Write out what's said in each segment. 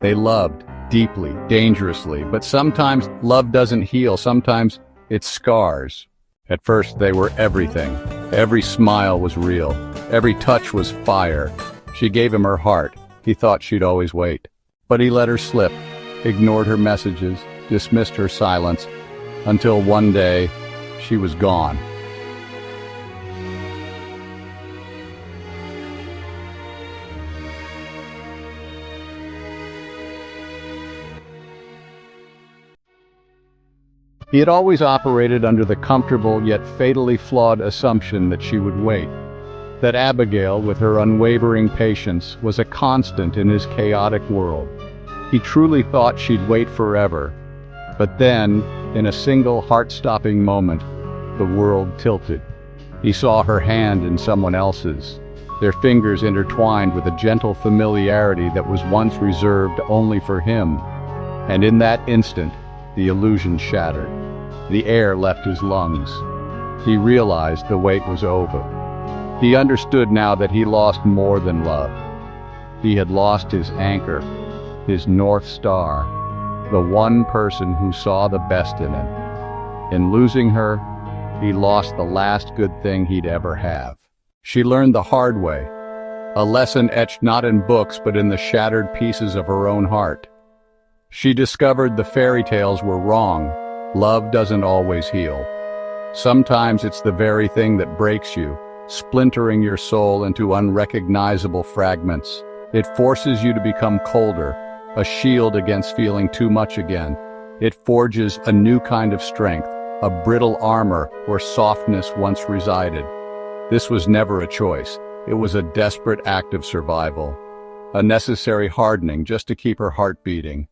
They loved, deeply, dangerously, but sometimes love doesn't heal, sometimes it scars. At first they were everything. Every smile was real. Every touch was fire. She gave him her heart. He thought she'd always wait. But he let her slip, ignored her messages, dismissed her silence, until one day she was gone. He had always operated under the comfortable yet fatally flawed assumption that she would wait, that Abigail, with her unwavering patience, was a constant in his chaotic world. He truly thought she'd wait forever. But then, in a single heart-stopping moment, the world tilted. He saw her hand in someone else's, their fingers intertwined with a gentle familiarity that was once reserved only for him. And in that instant, the illusion shattered. The air left his lungs. He realized the wait was over. He understood now that he lost more than love. He had lost his anchor, his North Star, the one person who saw the best in him. In losing her, he lost the last good thing he'd ever have. She learned the hard way, a lesson etched not in books but in the shattered pieces of her own heart. She discovered the fairy tales were wrong. Love doesn't always heal. Sometimes it's the very thing that breaks you, splintering your soul into unrecognizable fragments. It forces you to become colder, a shield against feeling too much again. It forges a new kind of strength, a brittle armor where softness once resided. This was never a choice. It was a desperate act of survival, a necessary hardening just to keep her heart beating.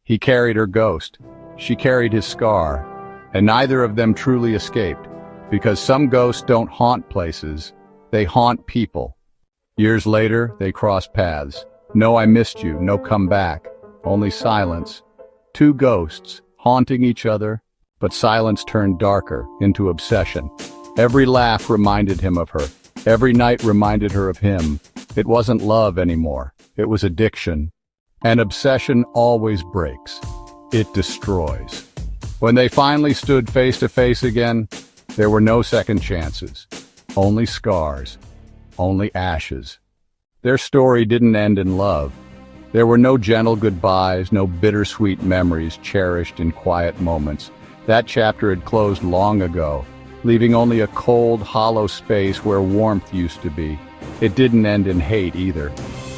He carried her ghost. She carried his scar, and neither of them truly escaped, because some ghosts don't haunt places, they haunt people. Years later, they crossed paths. No, I missed you, no come back, only silence. Two ghosts, haunting each other, but silence turned darker, into obsession. Every laugh reminded him of her. Every night reminded her of him. It wasn't love anymore. It was addiction. And obsession always breaks. It destroys. When they finally stood face to face again, there were no second chances. Only scars. Only ashes. Their story didn't end in love. There were no gentle goodbyes, no bittersweet memories cherished in quiet moments. That chapter had closed long ago, leaving only a cold, hollow space where warmth used to be. It didn't end in hate either.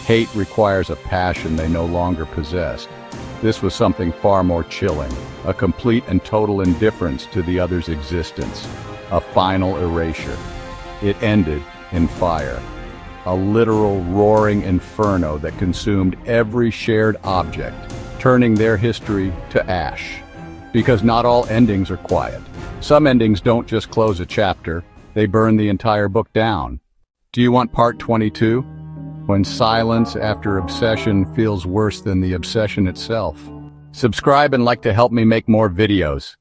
Hate requires a passion they no longer possessed. This was something far more chilling, a complete and total indifference to the other's existence, a final erasure. It ended in fire, a literal roaring inferno that consumed every shared object, turning their history to ash. Because not all endings are quiet. Some endings don't just close a chapter, they burn the entire book down. Do you want part 22? When silence after obsession feels worse than the obsession itself. Subscribe and like to help me make more videos.